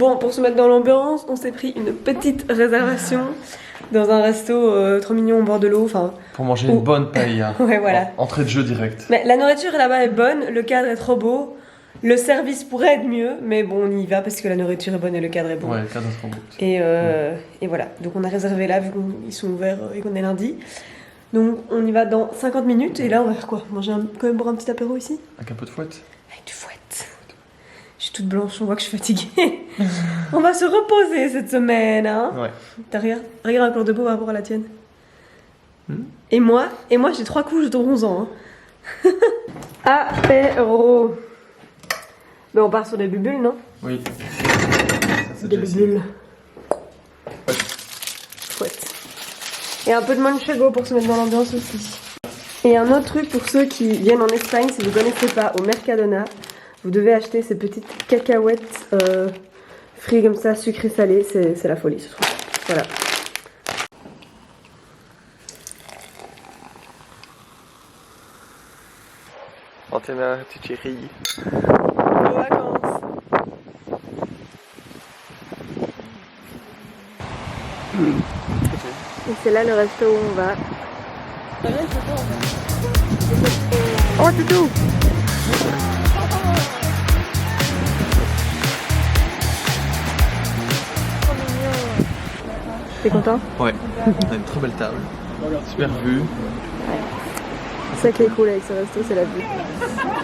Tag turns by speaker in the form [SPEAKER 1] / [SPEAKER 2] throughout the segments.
[SPEAKER 1] Bon, pour se mettre dans l'ambiance, on s'est pris une petite réservation dans un resto trop mignon au bord de l'eau. Enfin,
[SPEAKER 2] pour manger une bonne paella.
[SPEAKER 1] Ouais, voilà.
[SPEAKER 2] Entrée de jeu direct.
[SPEAKER 1] Mais la nourriture là-bas est bonne, le cadre est trop beau. Le service pourrait être mieux, mais bon, on y va parce que la nourriture est bonne et le cadre est bon.
[SPEAKER 2] Ouais, le cadre est trop beau.
[SPEAKER 1] Et voilà, donc on a réservé là vu qu'ils sont ouverts et qu'on est lundi. Donc on y va dans 50 minutes et là on va faire quoi? Manger quand même boire un petit apéro ici?
[SPEAKER 2] Avec un peu de fouette?
[SPEAKER 1] Avec du fouette. Je suis toute blanche, on voit que je suis fatiguée. On va se reposer cette semaine, hein?
[SPEAKER 2] Ouais.
[SPEAKER 1] T'as regarde encore de beau par rapport à la tienne. Et moi j'ai 3 couches de 11 ans. Hein. Apéro. Mais on part sur des bulles, non?
[SPEAKER 2] Oui. Ça,
[SPEAKER 1] des bulles. Chouette. Et un peu de manchego pour se mettre dans l'ambiance aussi. Et un autre truc pour ceux qui viennent en Espagne, si vous ne connaissez pas, au Mercadona, vous devez acheter ces petites cacahuètes frites comme ça, sucrées salées. C'est la folie ce truc. Voilà.
[SPEAKER 2] Antena, tu chérie.
[SPEAKER 1] Aux vacances. Et c'est là le resto où on va. Oh toutou! T'es content?
[SPEAKER 2] Ouais, on a une très belle table. Super vue.
[SPEAKER 1] C'est ça qui est cool avec ce resto, c'est la vue.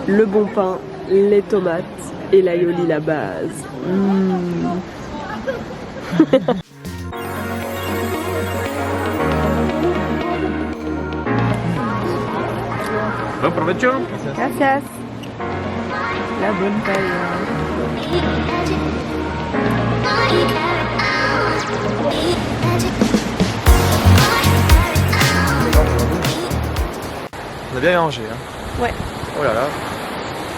[SPEAKER 1] Le bon pain, les tomates et l'aioli, la base.
[SPEAKER 2] Bon provecho.
[SPEAKER 1] Gracias. La bonne paella.
[SPEAKER 2] On a bien mangé, hein.
[SPEAKER 1] Ouais.
[SPEAKER 2] Oh là là.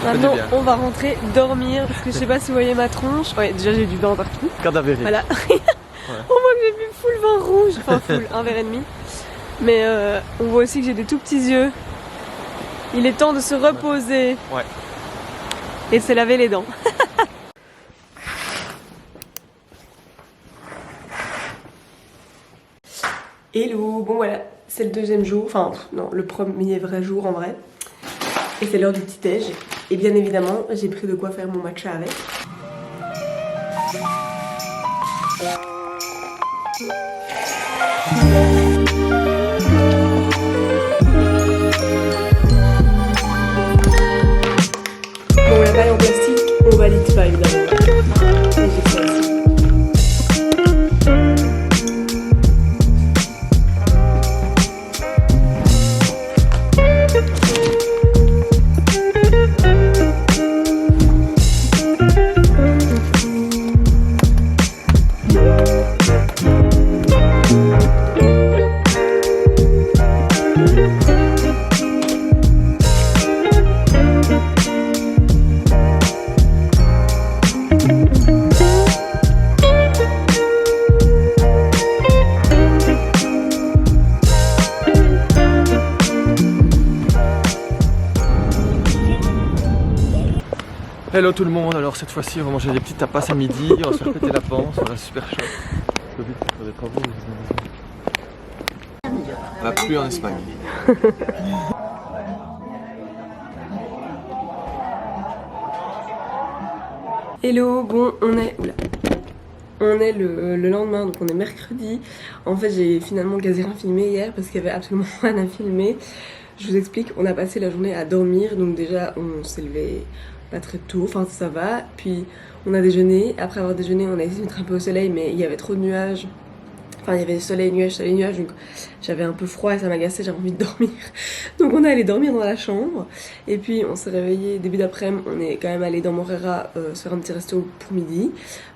[SPEAKER 1] Maintenant, on va rentrer dormir parce que je sais pas si vous voyez ma tronche. Ouais, déjà j'ai du vin partout.
[SPEAKER 2] Cadavérique.
[SPEAKER 1] Voilà. On voit que j'ai bu full vin rouge. Enfin, full, un verre et demi. Mais on voit aussi que j'ai des tout petits yeux. Il est temps de se reposer.
[SPEAKER 2] Ouais.
[SPEAKER 1] Et de se laver les dents. Hello, bon voilà, c'est le deuxième jour, enfin non, le premier vrai jour en vrai. Et c'est l'heure du petit déj. Et bien évidemment, j'ai pris de quoi faire mon matcha avec. Bon, la paille en plastique, on valide pas évidemment. Et j'ai ça aussi.
[SPEAKER 2] Hello tout le monde, alors cette fois-ci on va manger des petites tapas à midi, on va se faire péter la panse, on va super chaud. La pluie en Espagne.
[SPEAKER 1] Hello, bon on est... Oula. On est le lendemain, donc on est mercredi. En fait j'ai finalement quasi rien filmé hier parce qu'il y avait absolument rien à filmer. Je vous explique, on a passé la journée à dormir, donc déjà on s'est levé pas très tôt, enfin ça va. Puis on a déjeuné, après avoir déjeuné on a essayé de mettre un peu au soleil mais il y avait trop de nuages. Enfin il y avait soleil, nuages, donc j'avais un peu froid et ça m'agaçait, j'avais envie de dormir. Donc on est allé dormir dans la chambre. Et puis on s'est réveillé début d'après-midi, on est quand même allé dans Morera se faire un petit resto pour midi.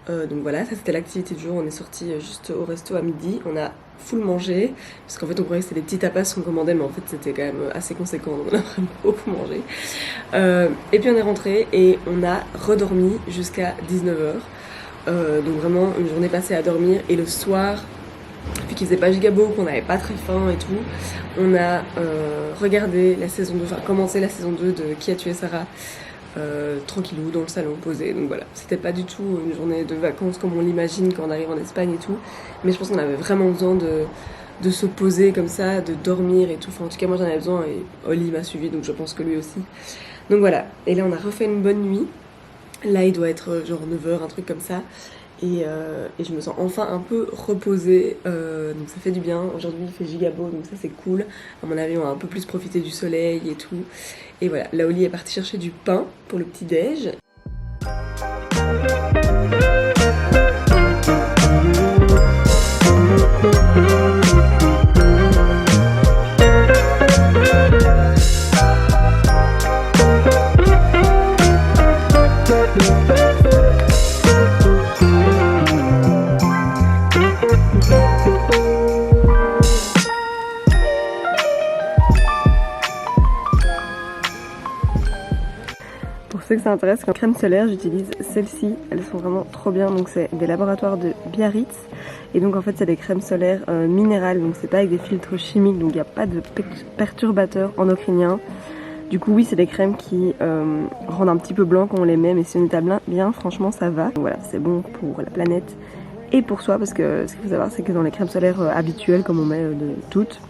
[SPEAKER 1] Donc voilà, ça c'était l'activité du jour, on est sorti juste au resto à midi, on a full mangé, parce qu'en fait on croyait que c'était des petits tapas qu'on commandait, mais en fait c'était quand même assez conséquent, donc on a vraiment beaucoup mangé. Et puis on est rentré et on a redormi jusqu'à 19h. Donc vraiment une journée passée à dormir, et le soir, puis qu'il faisait pas giga beau, qu'on n'avait pas très faim et tout, on a regardé la saison 2, enfin commencé la saison 2 de Qui a tué Sarah tranquillou dans le salon posé. Donc voilà, c'était pas du tout une journée de vacances comme on l'imagine quand on arrive en Espagne et tout, mais je pense qu'on avait vraiment besoin de se poser comme ça, de dormir et tout. Enfin, en tout cas moi j'en avais besoin et Oli m'a suivi, donc je pense que lui aussi. Donc voilà, et là on a refait une bonne nuit. Là il doit être genre 9h, un truc comme ça. Et je me sens enfin un peu reposée, donc ça fait du bien. Aujourd'hui il fait giga beau, donc ça c'est cool. À mon avis on va un peu plus profiter du soleil et tout. Et voilà, là Oli est parti chercher du pain pour le petit déj. Pour ceux que ça intéresse, comme crème solaire, j'utilise celle-ci. Elles sont vraiment trop bien. Donc c'est des laboratoires de Biarritz. Et donc en fait c'est des crèmes solaires minérales. Donc c'est pas avec des filtres chimiques. Donc il n'y a pas de perturbateurs endocriniens. Du coup oui c'est des crèmes qui rendent un petit peu blanc quand on les met. Mais si on établit bien, franchement ça va. Donc voilà, c'est bon pour la planète et pour soi. Parce que ce qu'il faut savoir c'est que dans les crèmes solaires habituelles, comme on met de toutes,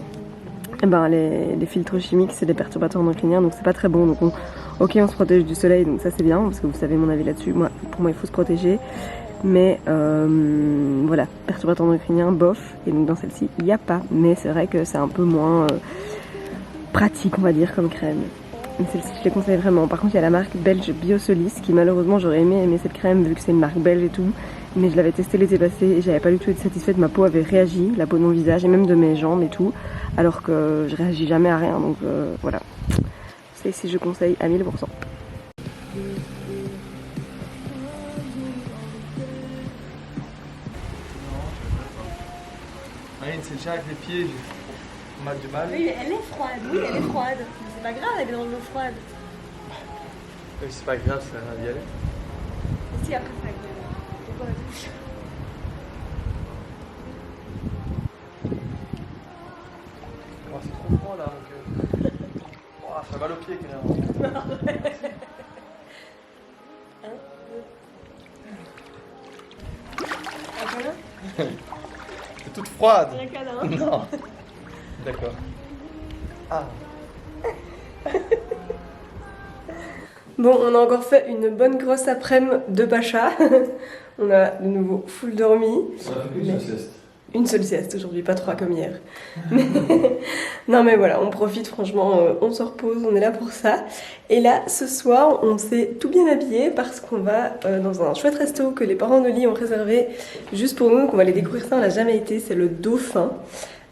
[SPEAKER 1] eh ben, les filtres chimiques c'est des perturbateurs endocriniens. Donc c'est pas très bon. Donc ok, on se protège du soleil, donc ça c'est bien, parce que vous savez mon avis là-dessus. Pour moi, il faut se protéger. Mais voilà, perturbateur endocrinien, bof. Et donc dans celle-ci, il n'y a pas. Mais c'est vrai que c'est un peu moins pratique, on va dire, comme crème. Mais celle-ci, je les conseille vraiment. Par contre, il y a la marque belge Biosolis, qui malheureusement, j'aurais aimé aimer cette crème, vu que c'est une marque belge et tout. Mais je l'avais testée l'été passé et j'avais pas du tout été satisfaite. Ma peau avait réagi, la peau de mon visage et même de mes jambes et tout. Alors que je réagis jamais à rien, donc voilà. Et si je conseille à 1000%.
[SPEAKER 2] Marine, c'est le chat avec les pieds, on a du mal.
[SPEAKER 3] Oui, elle est froide, oui, elle est froide. Mais c'est pas grave, elle est dans l'eau froide.
[SPEAKER 2] Oui, c'est pas grave, ça va y aller.
[SPEAKER 3] Si, après, ça va être pourquoi la touche?
[SPEAKER 2] Oh, c'est trop froid là, donc. Oh, ça fait mal aux pieds, carrément. C'est toute froide.
[SPEAKER 3] Il y a un câlin.
[SPEAKER 2] Non. D'accord. Ah.
[SPEAKER 1] Bon, on a encore fait une bonne grosse après-midi de Pacha. On a de nouveau full dormi.
[SPEAKER 2] On a fait une seule sieste.
[SPEAKER 1] Une seule sieste aujourd'hui, pas 3 comme hier. Non mais voilà, on profite franchement, on se repose, on est là pour ça. Et là, ce soir, on s'est tout bien habillé parce qu'on va dans un chouette resto que les parents d'Oli ont réservé juste pour nous. Donc on va aller découvrir ça, on n'a jamais été, c'est le Dauphin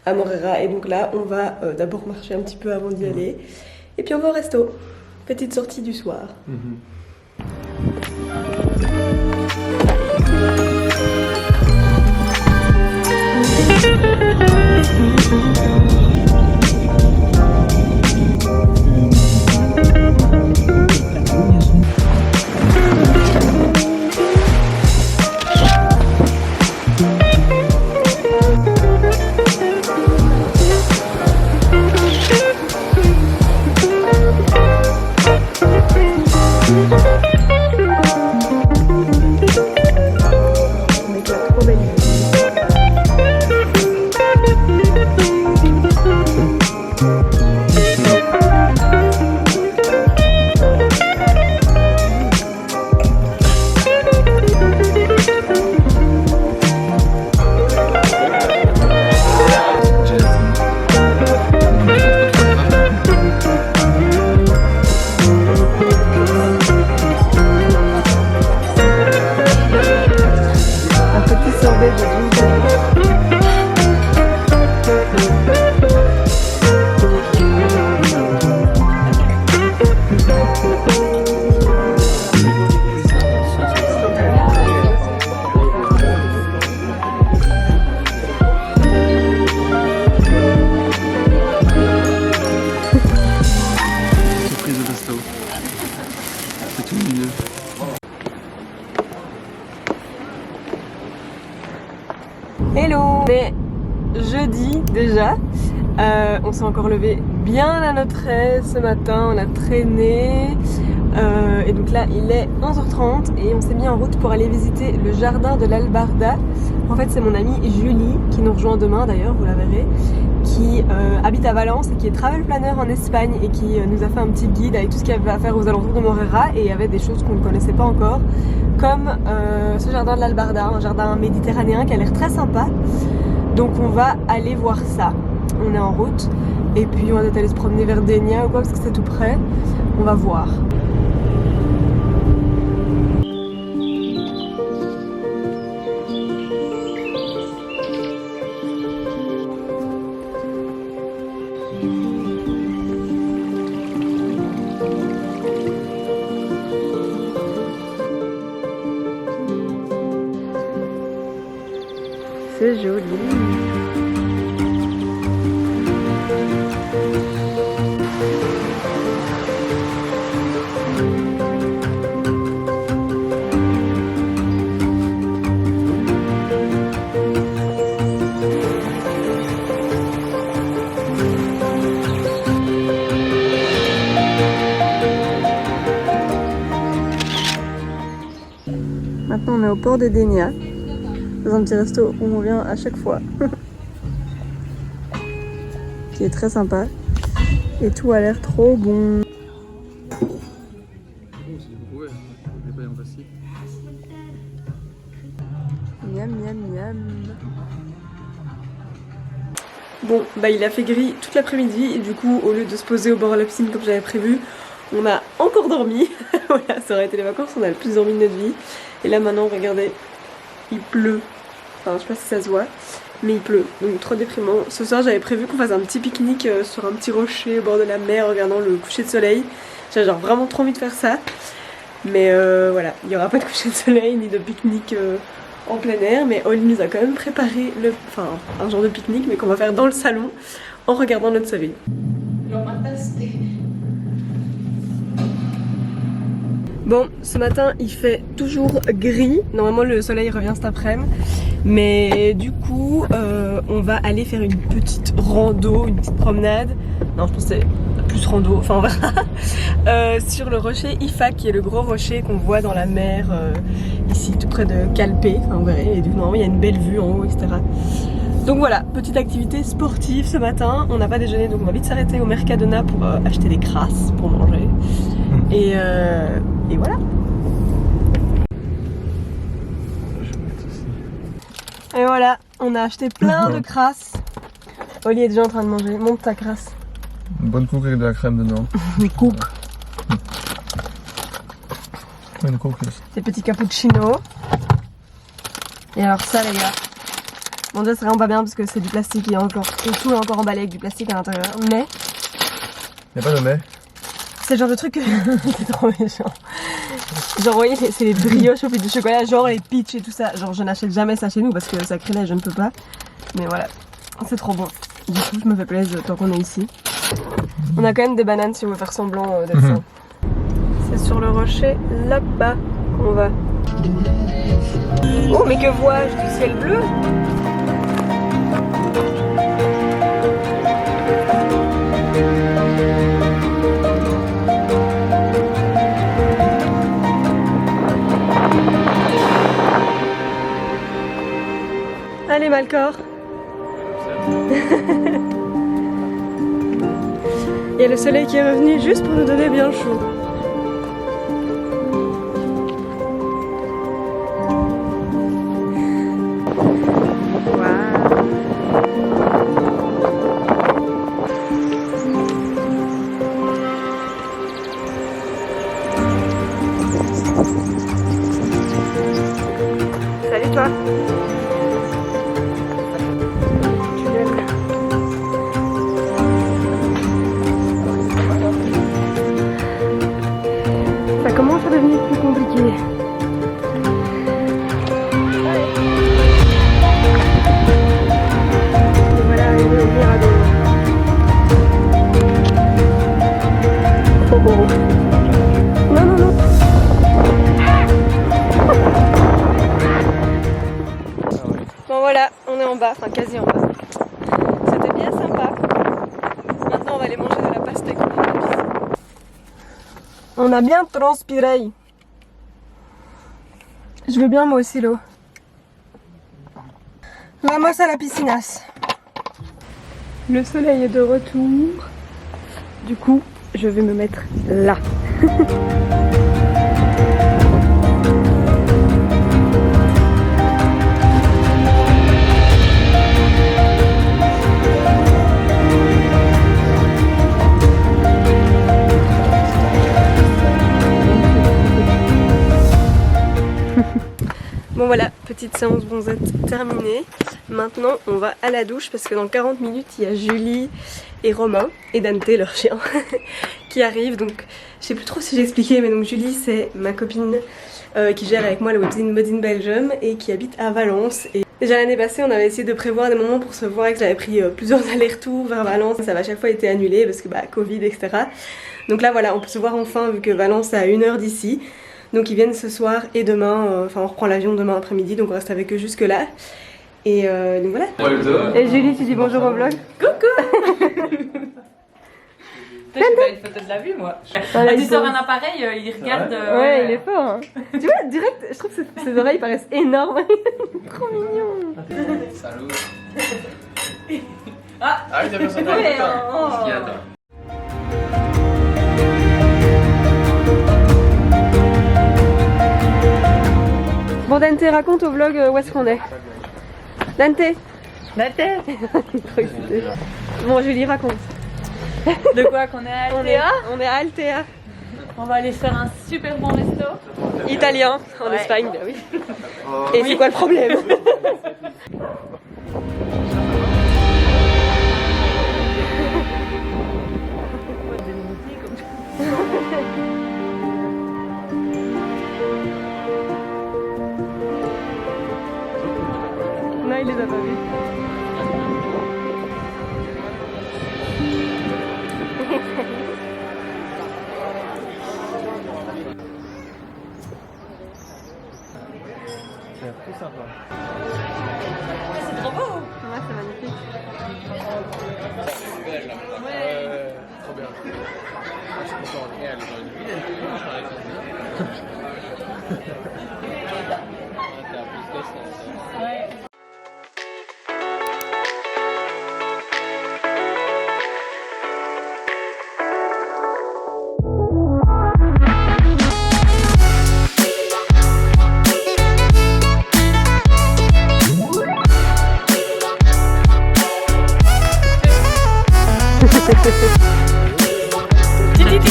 [SPEAKER 1] à Morera. Et donc là, on va d'abord marcher un petit peu avant d'y aller. Et puis on va au resto. Petite sortie du soir. Hello! Mais jeudi déjà, on s'est encore levé bien à notre aise ce matin, on a traîné, Et donc là il est 11h30 et on s'est mis en route pour aller visiter le jardin de l'Albarda. En fait c'est mon amie Julie qui nous rejoint demain d'ailleurs, vous la verrez, qui habite à Valence et qui est travel planner en Espagne et qui nous a fait un petit guide avec tout ce qu'il y avait à faire aux alentours de Morera, et il y avait des choses qu'on ne connaissait pas encore, comme ce jardin de l'Albarda, un jardin méditerranéen qui a l'air très sympa. Donc on va aller voir ça. On est en route et puis on va peut-être aller se promener vers Dénia ou quoi parce que c'est tout près. On va voir. C'est joli. Maintenant on est au port de Dénia, dans un petit resto où on vient à chaque fois, qui est très sympa et tout a l'air trop bon. Miam miam miam. Bon bah il a fait gris toute l'après-midi et du coup au lieu de se poser au bord de la piscine comme j'avais prévu, on a encore dormi. Voilà, ça aurait été les vacances, on a le plus dormi de notre vie. Et là maintenant regardez, il pleut. Enfin, je sais pas si ça se voit, mais il pleut, donc trop déprimant. Ce soir, j'avais prévu qu'on fasse un petit pique-nique sur un petit rocher au bord de la mer, regardant le coucher de soleil. J'ai genre vraiment trop envie de faire ça, mais voilà, il n'y aura pas de coucher de soleil ni de pique-nique en plein air. Mais Oli nous a quand même préparé un genre de pique-nique, mais qu'on va faire dans le salon en regardant notre soleil. Bon, ce matin il fait toujours gris, normalement le soleil revient cet après-midi, mais du coup on va aller faire une petite rando, une petite promenade, non je pense que c'est plus rando, enfin on verra, sur le rocher Ifa qui est le gros rocher qu'on voit dans la mer ici tout près de Calpe, enfin vous verrez, et du coup normalement il y a une belle vue en haut, etc. Donc voilà, petite activité sportive ce matin, on n'a pas déjeuné donc on va vite s'arrêter au Mercadona pour acheter des crasses pour manger. Et voilà. Et voilà, on a acheté plein de crasses. Oli est déjà en train de manger, monte ta crasse.
[SPEAKER 2] Une bonne coupe avec de la crème dedans.
[SPEAKER 1] Une coupe.
[SPEAKER 2] Une coupe.
[SPEAKER 1] Des petits cappuccinos. Et alors ça les gars, bon déjà c'est vraiment pas bien parce que c'est du plastique et tout est encore emballé avec du plastique à l'intérieur, mais...
[SPEAKER 2] Y'a pas de mais.
[SPEAKER 1] C'est le genre de truc que... c'est trop méchant. Genre vous voyez c'est les brioches au fil du chocolat, genre les peach et tout ça. Genre je n'achète jamais ça chez nous parce que sacrilège je ne peux pas. Mais voilà, c'est trop bon. Du coup je me fais plaisir tant qu'on est ici. On a quand même des bananes si on veut faire semblant d'être ça. C'est sur le rocher là-bas qu'on va. Oh mais que vois-je du ciel bleu? Allez Malcor. Il y a le soleil qui est revenu juste pour nous donner bien chaud. Salut toi. Ça commence à devenir plus compliqué. Et voilà, arrivé au Mirador. Oh, oh. Non, non, non. Bon voilà, on est en bas, enfin quasi en bas. C'était bien sympa. Maintenant on va aller manger de la pastèque. On a bien transpiré. Je veux bien moi aussi l'eau. Vamos à la piscinas. Le soleil est de retour. Du coup, je vais me mettre là. Bon voilà, petite séance bronzette terminée. Maintenant on va à la douche parce que dans 40 minutes il y a Julie et Romain et Dante, leur chien, qui arrivent. Donc je sais plus trop si j'ai expliqué, mais donc Julie c'est ma copine qui gère avec moi le webzine Mode in Belgium et qui habite à Valence. Et déjà l'année passée on avait essayé de prévoir des moments pour se voir et que j'avais pris plusieurs allers-retours vers Valence. Ça avait à chaque fois été annulé parce que bah Covid etc. Donc là voilà, on peut se voir enfin vu que Valence est à 1 heure d'ici. Donc ils viennent ce soir et demain, enfin on reprend l'avion demain après-midi, donc on reste avec eux jusque là. Et donc voilà. Et Julie, tu dis bonjour au vlog.
[SPEAKER 3] Coucou. J'ai pas une photo de la vue moi. Ah, tu sors un appareil, il regarde.
[SPEAKER 1] Ouais, il est fort. Hein. Tu vois, direct, je trouve que ses oreilles paraissent énormes. Trop mignon.
[SPEAKER 2] Salut.
[SPEAKER 3] Ah
[SPEAKER 2] oui, t'as besoin d'un
[SPEAKER 1] Bon Dante, raconte au vlog où est-ce qu'on est. Dante.
[SPEAKER 3] La tête.
[SPEAKER 1] Trop excité. Bon Julie, raconte.
[SPEAKER 3] De quoi qu'on est à Altea?
[SPEAKER 1] On est à Altea.
[SPEAKER 3] On va aller faire un super bon resto.
[SPEAKER 1] Italien, en
[SPEAKER 3] Ouais.
[SPEAKER 1] Espagne, bien oui. Et c'est quoi le problème? Non, il les a pas vus.
[SPEAKER 2] C'est tout sympa.
[SPEAKER 3] C'est trop beau.
[SPEAKER 1] Ouais, c'est magnifique.
[SPEAKER 2] Ouais, trop bien. Je suis content. Et elle est dans une ville,
[SPEAKER 3] Ouais.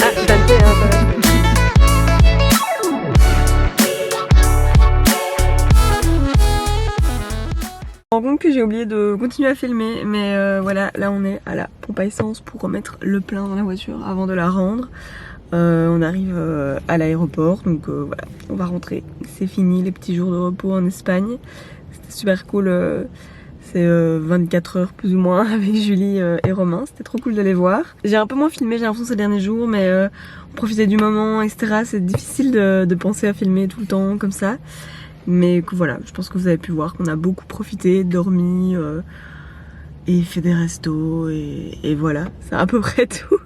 [SPEAKER 1] Ah, Dante, hein, Je me rends compte que j'ai oublié de continuer à filmer, mais voilà, là on est à la pompe à essence pour remettre le plein dans la voiture avant de la rendre. On arrive à l'aéroport, donc voilà, on va rentrer. C'est fini les petits jours de repos en Espagne. C'était super cool. C'est 24 heures plus ou moins avec Julie et Romain, c'était trop cool de les voir. J'ai un peu moins filmé, j'ai l'impression ces derniers jours, mais on profitait du moment, etc. C'est difficile de penser à filmer tout le temps comme ça. Mais que voilà, je pense que vous avez pu voir qu'on a beaucoup profité, dormi et fait des restos et voilà, c'est à peu près tout.